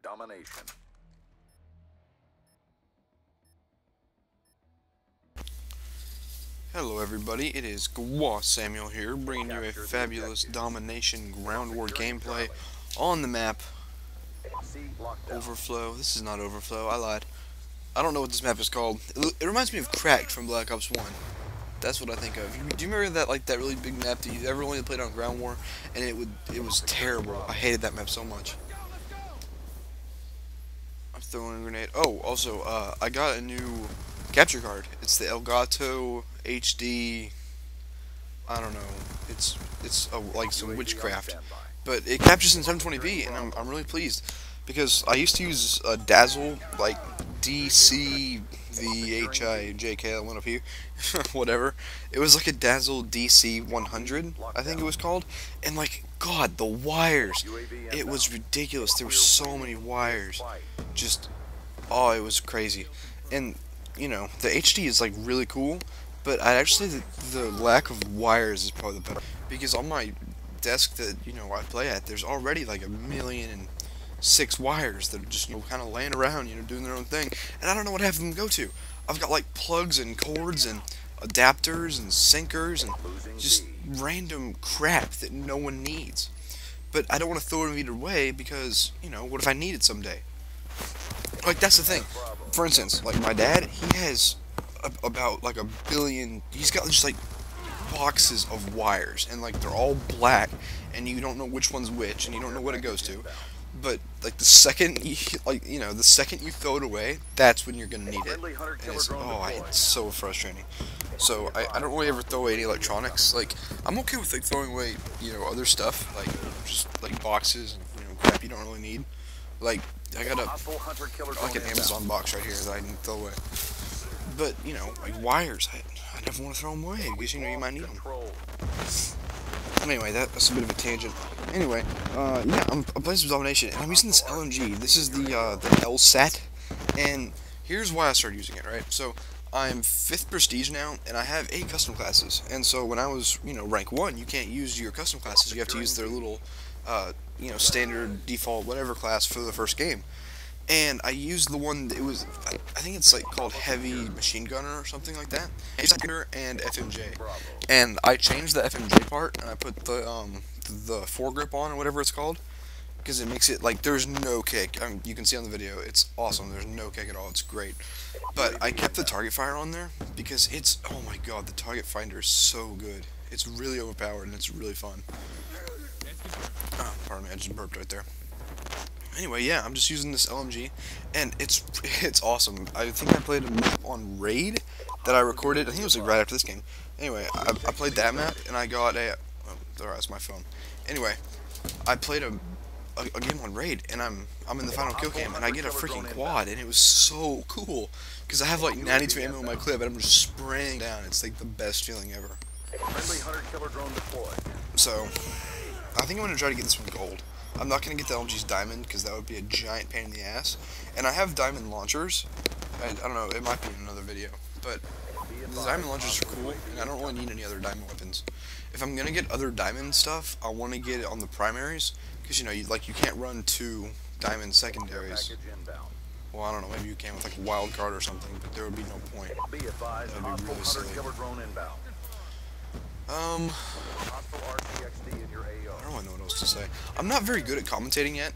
domination. Hello everybody, it is Gwa Samuel here, bringing you a fabulous domination ground war gameplay on the map Overflow. This is not Overflow, I lied. I don't know what this map is called. It reminds me of Cracked from Black Ops 1. That's what I think of. Do you remember that that really big map that you ever only played on Ground War? And it was terrible. I hated that map so much. I'm throwing a grenade. Oh, also, I got a new capture card. It's the Elgato HD. I don't know. It's like some witchcraft, but it captures in 720p, and I'm really pleased because I used to use a Dazzle like DCVHIJK went up here, whatever. It was like a Dazzle DC 100, I think it was called, and like God, the wires, it was ridiculous. There were so many wires, just oh, it was crazy, and you know the HD is like really cool. But I actually, the lack of wires is probably the better, because on my desk that, you know, I play at, there's already like 1,000,006 wires that are just, you know, kind of laying around, you know, doing their own thing, and I don't know what half of them go to. I've got like plugs and cords and adapters and sinkers and just random crap that no one needs. But I don't want to throw it either way because, you know, what if I need it someday? Like, that's the thing. For instance, like my dad, he has about like 1 billion. He's got just like boxes of wires, and like they're all black, and you don't know which one's which, and you don't know what it goes to. But like the second you, the second you throw it away, that's when you're gonna need it. And it's it's so frustrating. So I don't really ever throw away any electronics. Like I'm okay with like throwing away, you know, other stuff, like just like boxes and, you know, crap you don't really need. Like I got like an Amazon box right here that I can throw away. But, you know, like wires, I never want to throw them away because, you know, you might need them. Anyway, that's a bit of a tangent. Anyway, yeah, I'm playing some domination, and I'm using this LMG. This is the LSAT, and here's why I started using it, right? So, I'm 5th Prestige now, and I have 8 custom classes. And so, when I was, you know, rank 1, you can't use your custom classes. You have to use their little, you know, standard, default, whatever class for the first game. And I used the one that was, I think it's like called Heavy Machine Gunner or something like that. And FMJ. And I changed the FMJ part, and I put the foregrip on, or whatever it's called, because it makes it like there's no kick. I mean, you can see on the video, it's awesome. There's no kick at all. It's great. But I kept the target fire on there because it's, oh my god, the target finder is so good. It's really overpowered and it's really fun. Oh, pardon me, I just burped right there. Anyway, yeah, I'm just using this LMG, and it's awesome. I think I played a map on Raid that I recorded. I think it was like right after this game. Anyway, I played that map, and I got a... Oh, that's my phone. Anyway, I played a game on Raid, and I'm in the final kill cam, and I get a freaking quad, and it was so cool, because I have like 92 ammo in my clip, and I'm just spraying down. It's like the best feeling ever. So, I think I'm going to try to get this one gold. I'm not going to get the LMG's diamond, because that would be a giant pain in the ass. And I have diamond launchers. I don't know, it might be in another video. But the diamond launchers are cool, and I don't really need any other diamond weapons. If I'm going to get other diamond stuff, I want to get it on the primaries, because, you know, you can't run 2 diamond secondaries. Well, I don't know, maybe you can with like a wild card or something, but there would be no point. That would be really silly. I don't really know what else to say. I'm not very good at commentating yet,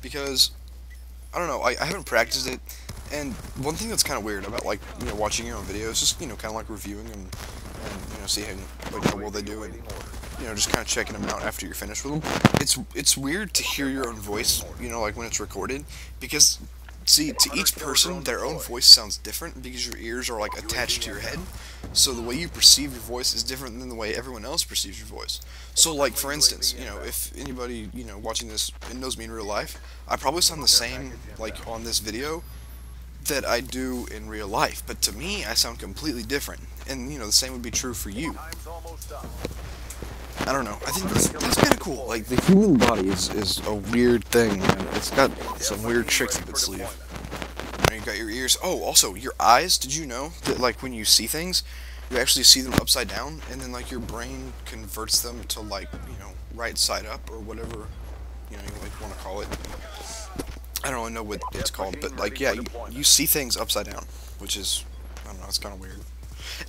because, I don't know, I haven't practiced it, and one thing that's kind of weird about, like, you know, watching your own videos, just, you know, kind of like reviewing them, and you know, seeing, like, how well they do, and, you know, just kind of checking them out after you're finished with them. It's weird to hear your own voice, you know, like, when it's recorded, because... See, to each person, their own voice sounds different because your ears are, like, attached to your head. So the way you perceive your voice is different than the way everyone else perceives your voice. So, like, for instance, you know, if anybody, you know, watching this knows me in real life, I probably sound the same, like, on this video that I do in real life. But to me, I sound completely different. And, you know, the same would be true for you. I don't know. I think that's kind of cool. Like, the human body is a weird thing, man. It's got some weird tricks up its sleeve. You know, you got your ears. Oh, also, your eyes. Did you know that, like, when you see things, you actually see them upside down, and then, like, your brain converts them to, like, you know, right side up, or whatever, you know, you like want to call it. I don't really know what it's called, but like, yeah, you see things upside down, which is, I don't know, it's kind of weird.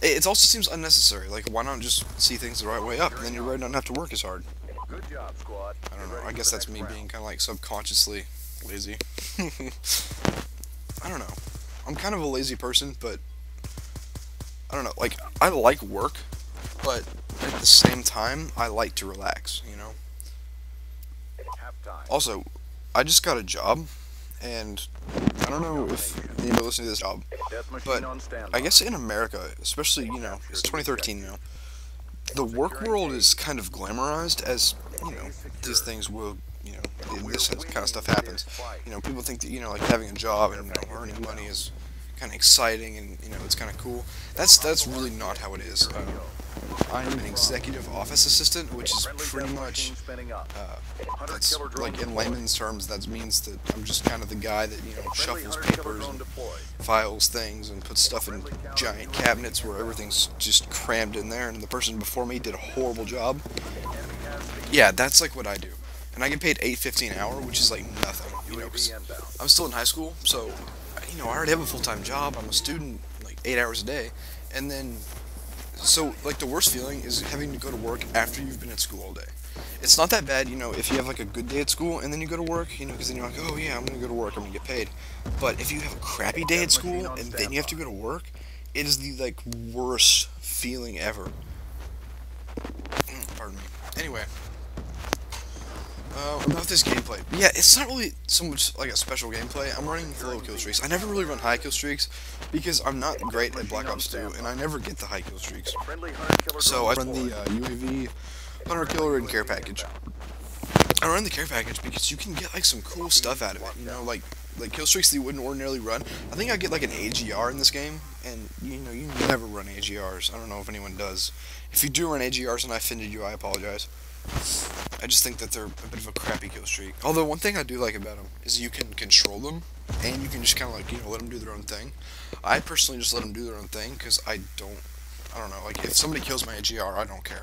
It also seems unnecessary. Like, why not just see things the right way up, and then your brain doesn't have to work as hard. I don't know. I guess that's me being kind of like subconsciously lazy. I don't know. I'm kind of a lazy person, but I don't know. Like, I like work, but at the same time, I like to relax, you know? Also, I just got a job, and I don't know if anybody listening to this job, but I guess in America, especially, you know, it's 2013 now, the work world is kind of glamorized as, you know, these things will, you know, this kind of stuff happens. You know, people think that, you know, like having a job and, you know, earning money is kind of exciting and, you know, it's kind of cool. That's really not how it is. I'm an executive office assistant, which is pretty much, that's, like, in layman's terms, that means that I'm just kind of the guy that, you know, shuffles papers and files things and puts stuff in giant cabinets where everything's just crammed in there, and the person before me did a horrible job. Yeah, that's, like, what I do. And I get paid $8.50 an hour, which is, like, nothing, you know, because I'm still in high school, so, you know, I already have a full-time job, I'm a student, like, 8 hours a day, and then so, like, the worst feeling is having to go to work after you've been at school all day. It's not that bad, you know, if you have, like, a good day at school and then you go to work, you know, because then you're like, oh, yeah, I'm going to go to work, I'm going to get paid. But if you have a crappy day at school and then you have to go to work, it is the, like, worst feeling ever. Pardon me. Anyway. About this gameplay. Yeah, it's not really so much like a special gameplay. I'm running low kill streaks. I never really run high kill streaks because I'm not great at Black Ops 2, and I never get the high kill streaks. So I run the UAV Hunter Killer and Care Package. I run the Care Package because you can get like some cool stuff out of it. You know, like kill streaks that you wouldn't ordinarily run. I think I get like an AGR in this game, and you know you never run AGRs. I don't know if anyone does. If you do run AGRs and I offended you, I apologize. I just think that they're a bit of a crappy kill streak. Although one thing I do like about them is you can control them, and you can just kind of like, you know, let them do their own thing. I personally just let them do their own thing because I don't know, like if somebody kills my AGR, I don't care.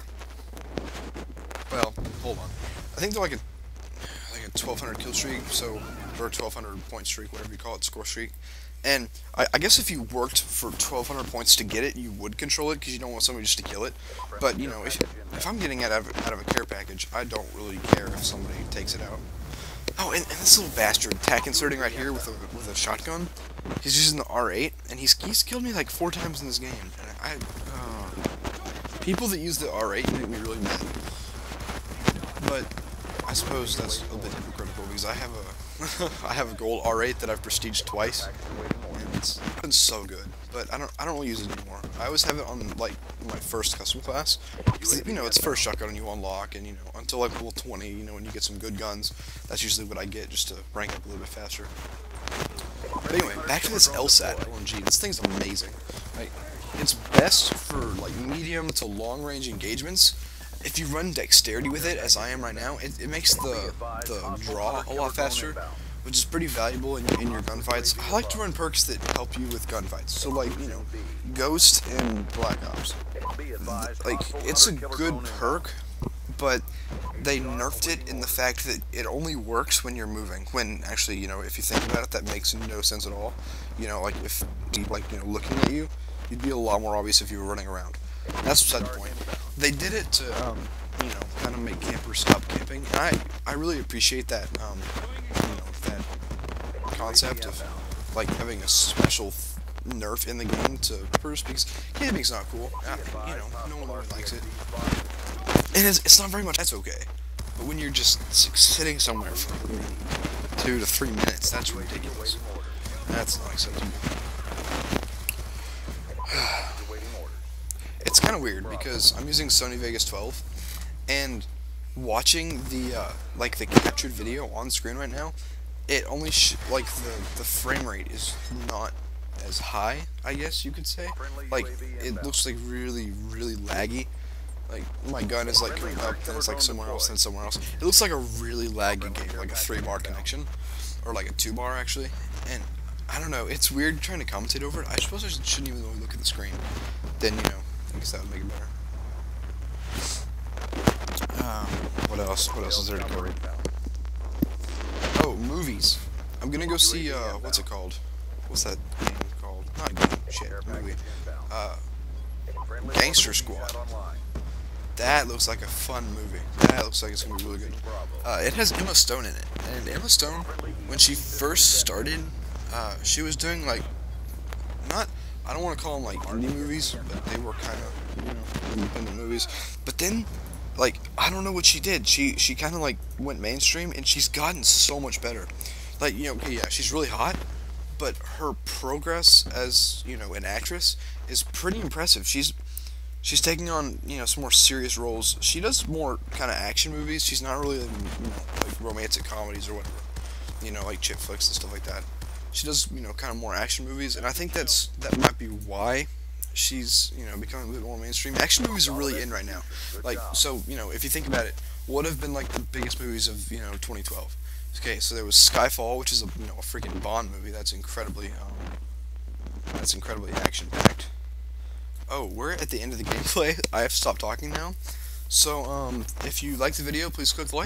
Well, hold on. I think they're like a 1200 kill streak, so, or 1200 point streak, whatever you call it, score streak. And I guess if you worked for 1200 points to get it, you would control it because you don't want somebody just to kill it. But, you know, if I'm getting it out of a care package, I don't really care if somebody takes it out. Oh, and this little bastard tack inserting right here with a shotgun, he's using the R8, and he's killed me like 4 times in this game. And people that use the R8 make me really mad. But I suppose that's a bit hypocritical because I have a gold R8 that I've prestiged twice, and it's been so good. But I don't really use it anymore. I always have it on like my first custom class, because you know it's first shotgun you unlock, and you know until like level 20, you know when you get some good guns, that's usually what I get just to rank up a little bit faster. But anyway, back to this LSAT LMG. This thing's amazing. Like, it's best for like medium to long range engagements. If you run dexterity with it, as I am right now, it makes the draw a lot faster, which is pretty valuable in your gunfights. I like to run perks that help you with gunfights. So, like, you know, Ghost and Black Ops. Like, it's a good perk, but they nerfed it in the fact that it only works when you're moving. When, actually, you know, if you think about it, that makes no sense at all. You know, like, if, like, you know, looking at you, you'd be a lot more obvious if you were running around. That's beside the point. They did it to, you know, kind of make campers stop camping. And I really appreciate that, you know, that concept of, like, having a special nerf in the game to campers, because camping's not cool. You know, no one really likes it. And it's not very much, that's okay. But when you're just sitting somewhere for 2 to 3 minutes, that's ridiculous. That's not acceptable. It's kind of weird because I'm using Sony Vegas 12, and watching the like the captured video on screen right now, it only like the frame rate is not as high, I guess you could say. Like, it looks like really laggy. Like, my gun is like coming up, then it's like somewhere else, then somewhere else. It looks like a really laggy game, like a 3-bar connection, or like a 2-bar actually. And I don't know, it's weird trying to commentate over it. I suppose I shouldn't even really look at the screen. Then, you know, I guess that would make it better. What else? What else is there to cover? Oh, movies. I'm gonna go see, what's it called? What's that game called? Not game, shit, movie. Gangster Squad. That looks like a fun movie. That looks like it's gonna be really good. It has Emma Stone in it, and Emma Stone, when she first started, she was doing like, not, I don't want to call them like indie movies, but they were kind of, you know, independent movies. But then, like, I don't know what she did. She kind of like went mainstream, and she's gotten so much better. Like, you know, okay, yeah, she's really hot, but her progress as, you know, an actress is pretty impressive. She's taking on, you know, some more serious roles. She does more kind of action movies. She's not really, you know, like romantic comedies or whatever, you know, like chick flicks and stuff like that. She does, you know, kind of more action movies, and I think that might be why she's, you know, becoming a bit more mainstream. Action movies are really in right now. Like, so, you know, if you think about it, what have been like the biggest movies of, you know, 2012? Okay, so there was Skyfall, which is a, you know, a freaking Bond movie. That's incredibly action packed. Oh, we're at the end of the gameplay. I have to stop talking now. So, if you liked the video, please click like.